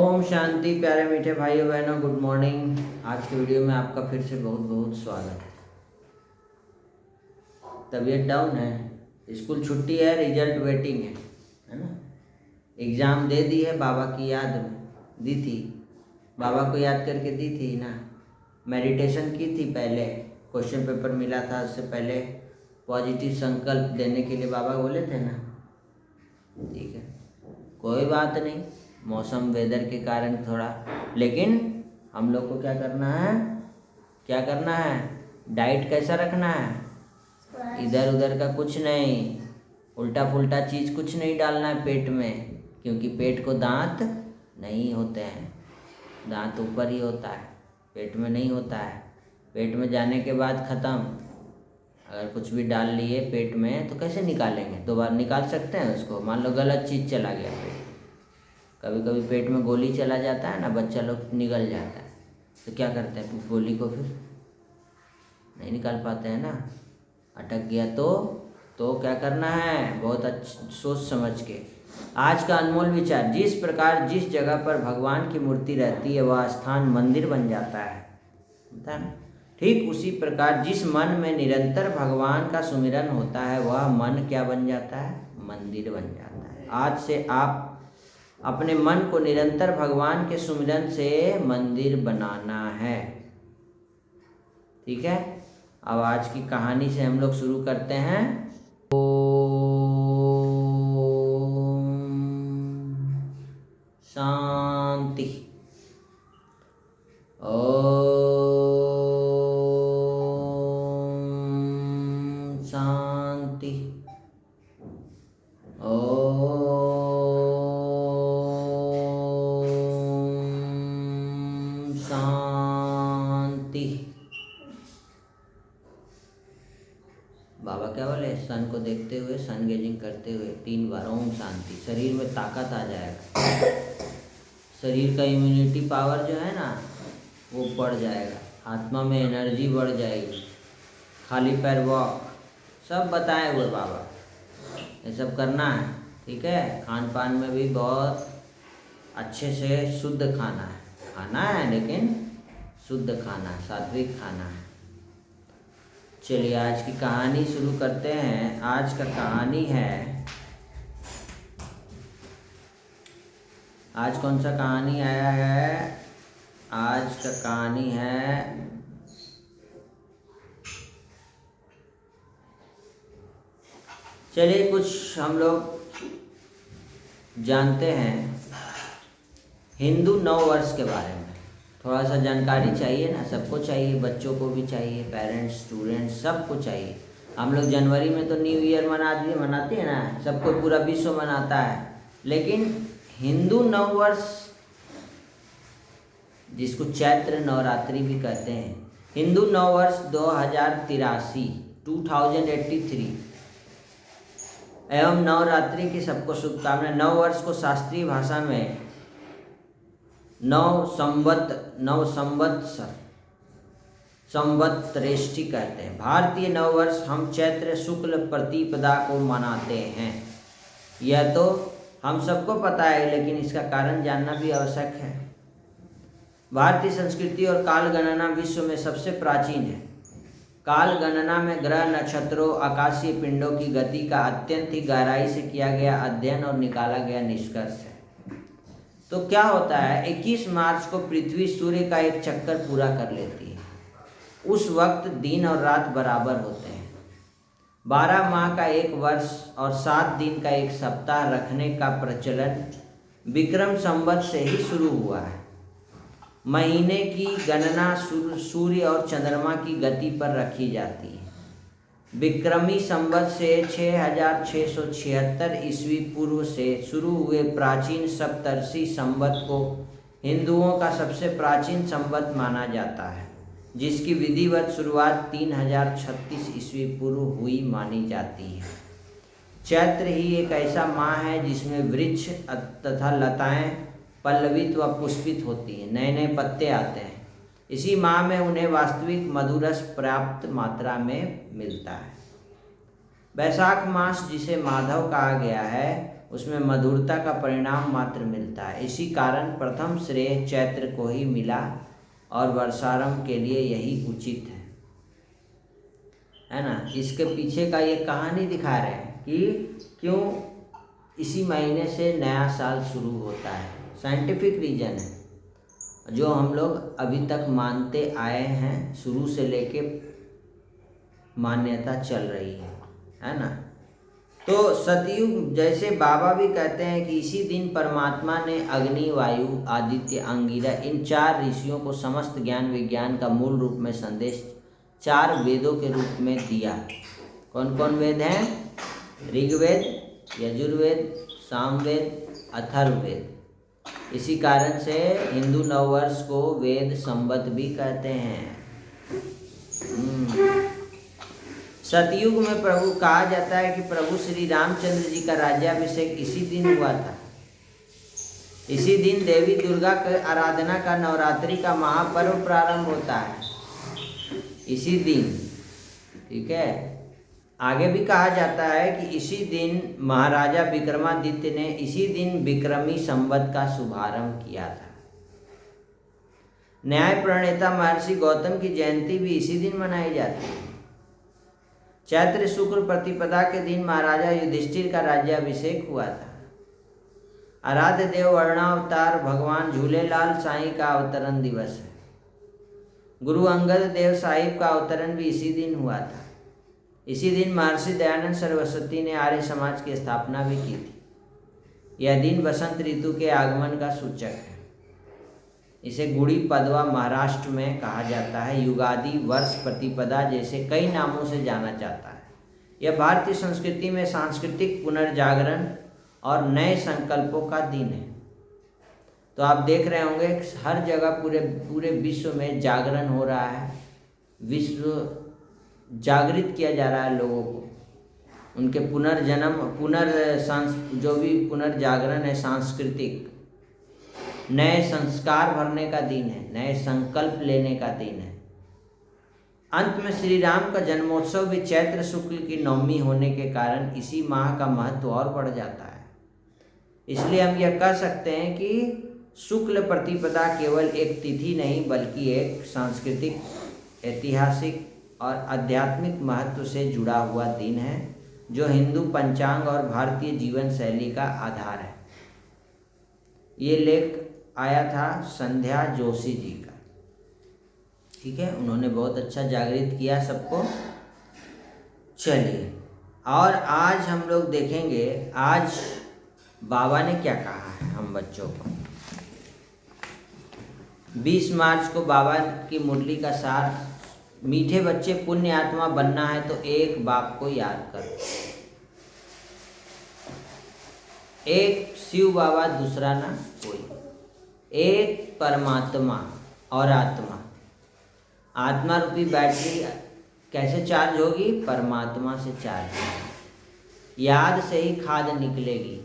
ओम शांति। प्यारे मीठे भाइयों बहनों, गुड मॉर्निंग। आज के वीडियो में आपका फिर से बहुत बहुत स्वागत है। तबीयत डाउन है, स्कूल छुट्टी है, रिजल्ट वेटिंग है ना। एग्ज़ाम दे दी है, बाबा की याद में दी थी, बाबा को याद करके दी थी ना। मेडिटेशन की थी, पहले क्वेश्चन पेपर मिला था, उससे पहले पॉजिटिव संकल्प देने के लिए बाबा बोले थे ना। ठीक है, कोई बात नहीं, मौसम वेदर के कारण थोड़ा, लेकिन हम लोग को क्या करना है, डाइट कैसा रखना है। इधर उधर का कुछ नहीं, उल्टा पुल्टा चीज़ कुछ नहीं डालना है पेट में, क्योंकि पेट को दांत नहीं होते हैं। दांत ऊपर ही होता है, पेट में नहीं होता है। पेट में जाने के बाद ख़त्म। अगर कुछ भी डाल लिए पेट में तो कैसे निकालेंगे? दोबारा निकाल सकते हैं उसको? मान लो गलत चीज़ चला गया पेट, कभी कभी पेट में गोली चला जाता है ना, बच्चा लोग निगल जाता है, तो क्या करते हैं, गोली को फिर नहीं निकाल पाते हैं ना, अटक गया तो क्या करना है, बहुत सोच समझ के। आज का अनमोल विचार, जिस प्रकार जिस जगह पर भगवान की मूर्ति रहती है वह स्थान मंदिर बन जाता है, होता है। ठीक उसी प्रकार जिस मन में निरंतर भगवान का सुमिरन होता है वह मन क्या बन जाता है, मंदिर बन जाता है। आज से आप अपने मन को निरंतर भगवान के सुमिरन से मंदिर बनाना है। ठीक है, अब आज की कहानी से हम लोग शुरू करते हैं। ओम शांति। ओम शांति। ओम शांति। बाबा क्या बोले, सन को देखते हुए, सन गेजिंग करते हुए 3 बार ओम शांति। शरीर में ताकत आ जाएगा, शरीर का इम्यूनिटी पावर जो है ना वो बढ़ जाएगा, आत्मा में एनर्जी बढ़ जाएगी, खाली पैर वॉक, सब बताए हुए बाबा, ये सब करना है। ठीक है, खान पान में भी बहुत अच्छे से शुद्ध खाना है, लेकिन शुद्ध खाना है, सात्विक खाना है। चलिए आज की कहानी शुरू करते हैं। आज का कहानी है, आज कौन सा कहानी आया है, आज का कहानी है चलिए कुछ हम लोग जानते हैं हिंदू नववर्ष के बारे में। थोड़ा सा जानकारी चाहिए ना, सबको चाहिए, बच्चों को भी चाहिए, पेरेंट्स, स्टूडेंट्स, सबको चाहिए। हम लोग जनवरी में तो न्यू ईयर मनाते हैं ना, सबको, पूरा विश्व मनाता है, लेकिन हिंदू नववर्ष जिसको चैत्र नवरात्रि भी कहते हैं, हिंदू नववर्ष 2083 एवं नवरात्रि की सबको शुभकामनाएं। नववर्ष को शास्त्रीय भाषा में संवत्सरेष्टि कहते हैं। भारतीय नववर्ष हम चैत्र शुक्ल प्रतिपदा को मनाते हैं। यह तो हम सबको पता है, लेकिन इसका कारण जानना भी आवश्यक है। भारतीय संस्कृति और काल गणना विश्व में सबसे प्राचीन है। काल गणना में ग्रह, नक्षत्रों, आकाशीय पिंडों की गति का अत्यंत ही गहराई से किया गया अध्ययन और निकाला गया निष्कर्ष है। तो क्या होता है, 21 मार्च को पृथ्वी सूर्य का एक चक्कर पूरा कर लेती है। उस वक्त दिन और रात बराबर होते हैं। 12 माह का एक वर्ष और 7 दिन का एक सप्ताह रखने का प्रचलन विक्रम संवत से ही शुरू हुआ है। महीने की गणना सूर्य और चंद्रमा की गति पर रखी जाती है। विक्रमी संवत से 6676 ईस्वी पूर्व से शुरू हुए प्राचीन सप्तर्षि संवत को हिंदुओं का सबसे प्राचीन संवत माना जाता है, जिसकी विधिवत शुरुआत 3036 ईस्वी पूर्व हुई मानी जाती है। चैत्र ही एक ऐसा माह है जिसमें वृक्ष तथा लताएं पल्लवित व पुष्पित होती हैं, नए नए पत्ते आते हैं। इसी माह में उन्हें वास्तविक मधुरस पर्याप्त मात्रा में मिलता है। वैशाख मास जिसे माधव कहा गया है, उसमें मधुरता का परिणाम मात्र मिलता है। इसी कारण प्रथम श्रेय चैत्र को ही मिला और वर्षारंभ के लिए यही उचित है ना। इसके पीछे का ये कहानी दिखा रहे हैं कि क्यों इसी महीने से नया साल शुरू होता है। साइंटिफिक रीजन है जो हम लोग अभी तक मानते आए हैं, शुरू से लेके मान्यता चल रही है ना। तो सतयुग, जैसे बाबा भी कहते हैं कि इसी दिन परमात्मा ने अग्नि, वायु, आदित्य, अंगिरा इन 4 ऋषियों को समस्त ज्ञान विज्ञान का मूल रूप में संदेश 4 वेदों के रूप में दिया। कौन कौन वेद हैं? ऋग्वेद, यजुर्वेद, सामवेद, अथर्ववेद। इसी कारण से हिंदू नववर्ष को वेद संवत भी कहते हैं। सतयुग में प्रभु कहा जाता है कि प्रभु श्री रामचंद्र जी का राज्याभिषेक इसी दिन हुआ था। इसी दिन देवी दुर्गा की आराधना का नवरात्रि का महापर्व प्रारंभ होता है इसी दिन। ठीक है। आगे भी कहा जाता है कि इसी दिन महाराजा विक्रमादित्य ने इसी दिन विक्रमी संवत का शुभारंभ किया था। न्याय प्रणेता महर्षि गौतम की जयंती भी इसी दिन मनाई जाती है। चैत्र शुक्ल प्रतिपदा के दिन महाराजा युधिष्ठिर का राज्याभिषेक हुआ था। आराध्य देव वर्णावतार भगवान झूलेलाल साईं का अवतरण दिवस है। गुरु अंगद देव साहिब का अवतरण भी इसी दिन हुआ था। इसी दिन महर्षि दयानंद सरस्वती ने आर्य समाज की स्थापना भी की थी। यह दिन बसंत ऋतु के आगमन का सूचक है। इसे गुड़ी पदवा महाराष्ट्र में कहा जाता है। युगादि, वर्ष प्रतिपदा जैसे कई नामों से जाना जाता है। यह भारतीय संस्कृति में सांस्कृतिक पुनर्जागरण और नए संकल्पों का दिन है। तो आप देख रहे होंगे हर जगह पूरे विश्व में जागरण हो रहा है। विश्व जागृत किया जा रहा है लोगों को, उनके पुनर्जन्म, जो भी पुनर्जागरण है सांस्कृतिक, नए संस्कार भरने का दिन है, नए संकल्प लेने का दिन है। अंत में श्री राम का जन्मोत्सव भी चैत्र शुक्ल की नवमी होने के कारण इसी माह का महत्व और बढ़ जाता है। इसलिए हम यह कह सकते हैं कि शुक्ल प्रतिपदा केवल एक तिथि नहीं बल्कि एक सांस्कृतिक, ऐतिहासिक और आध्यात्मिक महत्व से जुड़ा हुआ दिन है जो हिंदू पंचांग और भारतीय जीवन शैली का आधार है। ये लेख आया था संध्या जोशी जी का। ठीक है, उन्होंने बहुत अच्छा जागृत किया सबको। चलिए, और आज हम लोग देखेंगे आज बाबा ने क्या कहा है हम बच्चों को। 20 मार्च को बाबा की मुरली का सार, मीठे बच्चे पुण्य आत्मा बनना है तो एक बाप को याद करो। एक शिव बाबा, दूसरा ना कोई। एक परमात्मा और आत्मा। आत्मा रूपी बैटरी कैसे चार्ज होगी? परमात्मा से चार्ज होगी। याद से ही खाद निकलेगी।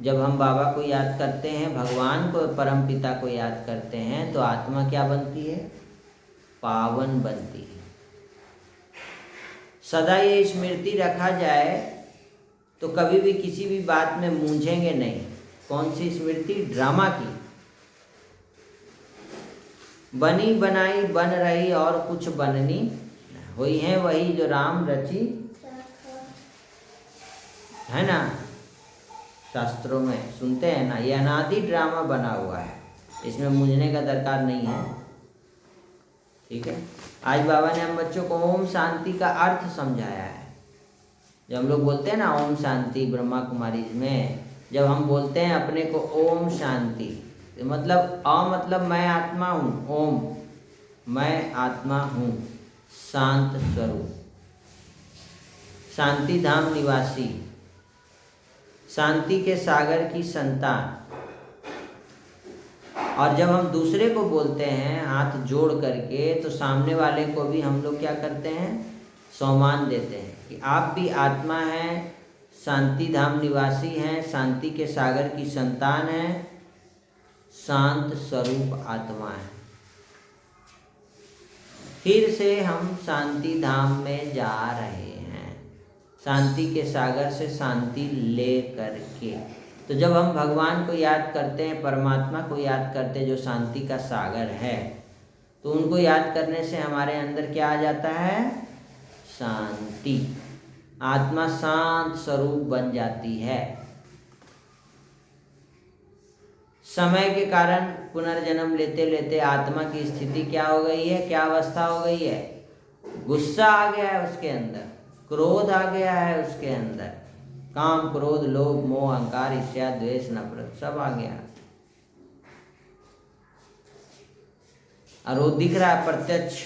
जब हम बाबा को याद करते हैं, भगवान को, परम पिता को याद करते हैं, तो आत्मा क्या बनती है? पावन बनती है। सदा ये स्मृति रखा जाए तो कभी भी किसी भी बात में मूंझेंगे नहीं। कौन सी स्मृति? ड्रामा की। बनी बनाई बन रही और कुछ बननी हुई है, वही जो राम रची है ना। शास्त्रों में सुनते हैं ना, ये अनादि ड्रामा बना हुआ है, इसमें मूंझने का दरकार नहीं है। ठीक है। आज बाबा ने हम बच्चों को ओम शांति का अर्थ समझाया है। जब हम लोग बोलते हैं ना ओम शांति, ब्रह्मा कुमारी में जब हम बोलते हैं अपने को ओम शांति, तो मतलब मतलब मैं आत्मा हूँ, ओम मैं आत्मा हूँ, शांत स्वरूप, शांति धाम निवासी, शांति के सागर की संतान। और जब हम दूसरे को बोलते हैं हाथ जोड़ करके, तो सामने वाले को भी हम लोग क्या करते हैं? सम्मान देते हैं कि आप भी आत्मा हैं, शांति धाम निवासी हैं, शांति के सागर की संतान हैं, शांत स्वरूप आत्मा है। फिर से हम शांति धाम में जा रहे हैं। शांति के सागर से शांति ले करके। तो जब हम भगवान को याद करते हैं, परमात्मा को याद करते हैं जो शांति का सागर है, तो उनको याद करने से हमारे अंदर क्या आ जाता है? शांति। आत्मा शांत स्वरूप बन जाती है। समय के कारण पुनर्जन्म लेते लेते आत्मा की स्थिति क्या हो गई है, क्या अवस्था हो गई है? गुस्सा आ गया है उसके अंदर, क्रोध आ गया है उसके अंदर, काम क्रोध लोभ मोह अहंकार ईर्ष्या द्वेष नफरत सब आ गया, और वो दिख रहा है प्रत्यक्ष।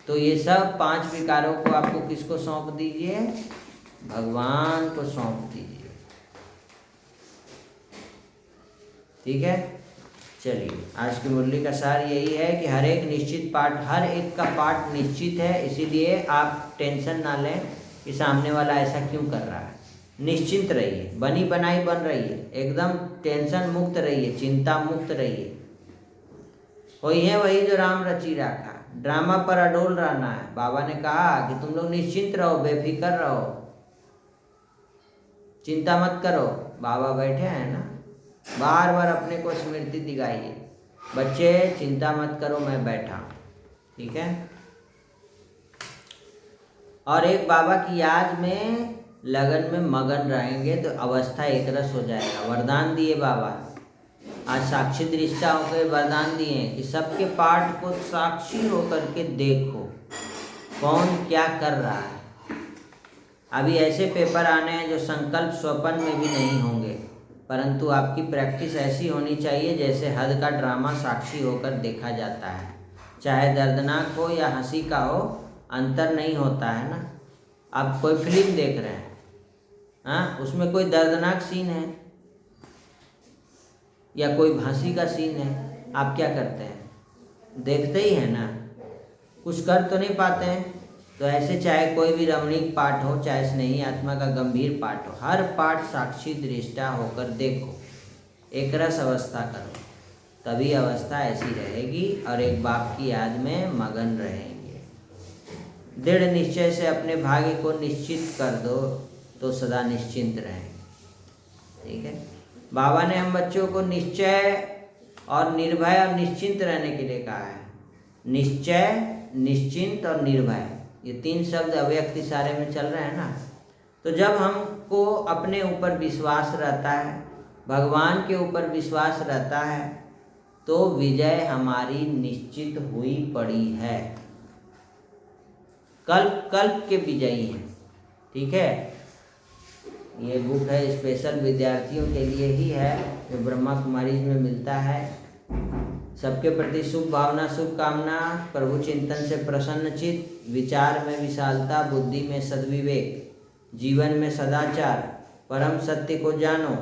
तो ये सब 5 विकारों को आपको किसको सौंप दीजिए? भगवान को सौंप दीजिए। ठीक है, चलिए आज की मुरली का सार यही है कि हर एक निश्चित पाठ, हर एक का पाठ निश्चित है, इसीलिए आप टेंशन ना लें कि सामने वाला ऐसा क्यों कर रहा है। निश्चिंत रहिए, बनी बनाई बन रहिए, एकदम टेंशन मुक्त रहिए, चिंता मुक्त रहिए। वही है वही जो राम रची रखा, ड्रामा पर अडोल रहना है। बाबा ने कहा कि तुम लोग निश्चिंत रहो, बेफिक्र रहो, चिंता मत करो। बाबा बैठे हैं ना, बार बार अपने को स्मृति दिलाइए, बच्चे चिंता मत करो, मैं बैठा। ठीक है, और एक बाबा की याद में लगन में मगन रहेंगे तो अवस्था एक रस हो जाएगा। वरदान दिए बाबा, आज साक्षी दृष्टा होकर वरदान दिए कि सबके पाठ को साक्षी होकर के देखो कौन क्या कर रहा है। अभी ऐसे पेपर आने हैं जो संकल्प स्वप्न में भी नहीं होंगे, परंतु आपकी प्रैक्टिस ऐसी होनी चाहिए जैसे हद का ड्रामा साक्षी होकर देखा जाता है। चाहे दर्दनाक हो या हंसी का हो, अंतर नहीं होता है ना। आप कोई फिल्म देख रहे हैं, हाँ, उसमें कोई दर्दनाक सीन है या कोई हंसी का सीन है, आप क्या करते हैं? देखते ही हैं ना, कुछ कर तो नहीं पाते हैं। तो ऐसे चाहे कोई भी रमणीक पाठ हो, चाहे स्नेही आत्मा का गंभीर पाठ हो, हर पाठ साक्षी दृष्टा होकर देखो, एक रस अवस्था करो, तभी अवस्था ऐसी रहेगी और एक बाप की याद में मगन रहेंगे। दृढ़ निश्चय से अपने भाग्य को निश्चित कर दो तो सदा निश्चिंत रहेंगे। ठीक है, बाबा ने हम बच्चों को निश्चय और निर्भय और निश्चिंत रहने के लिए कहा है। निश्चय, निश्चिंत और निर्भय, ये 3 शब्द अव्यक्त इशारे में चल रहे हैं ना। तो जब हमको अपने ऊपर विश्वास रहता है, भगवान के ऊपर विश्वास रहता है, तो विजय हमारी निश्चित हुई पड़ी है। कल्प कल्प के विजयी हैं। ठीक है, ये बुक है स्पेशल विद्यार्थियों के लिए ही है, जो ब्रह्मा कुमारी में मिलता है। सबके प्रति शुभ भावना, शुभकामना, प्रभु चिंतन से प्रसन्नचित, विचार में विशालता, बुद्धि में सद्विवेक, जीवन में सदाचार, परम सत्य को जानो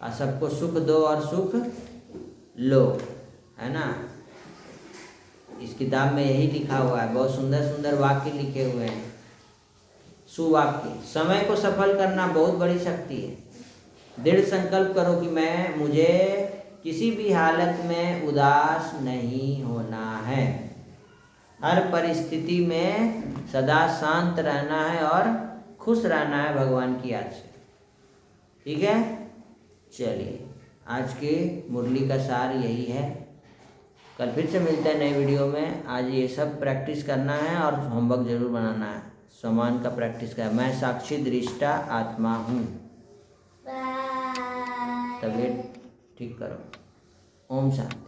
और सबको सुख दो और सुख लो, है ना। इस किताब में यही लिखा हुआ है, बहुत सुंदर सुंदर वाक्य लिखे हुए हैं, सुवाक्य। समय को सफल करना बहुत बड़ी शक्ति है। दृढ़ संकल्प करो कि मुझे किसी भी हालत में उदास नहीं होना है, हर परिस्थिति में सदा शांत रहना है और खुश रहना है भगवान की याद से। ठीक है, चलिए आज के मुरली का सार यही है। कल फिर से मिलते हैं नए वीडियो में। आज ये सब प्रैक्टिस करना है और होमवर्क जरूर बनाना है। सम्मान का प्रैक्टिस कर, मैं साक्षी दृष्टा आत्मा हूँ। तबीयत ठीक करो। ओम शांति।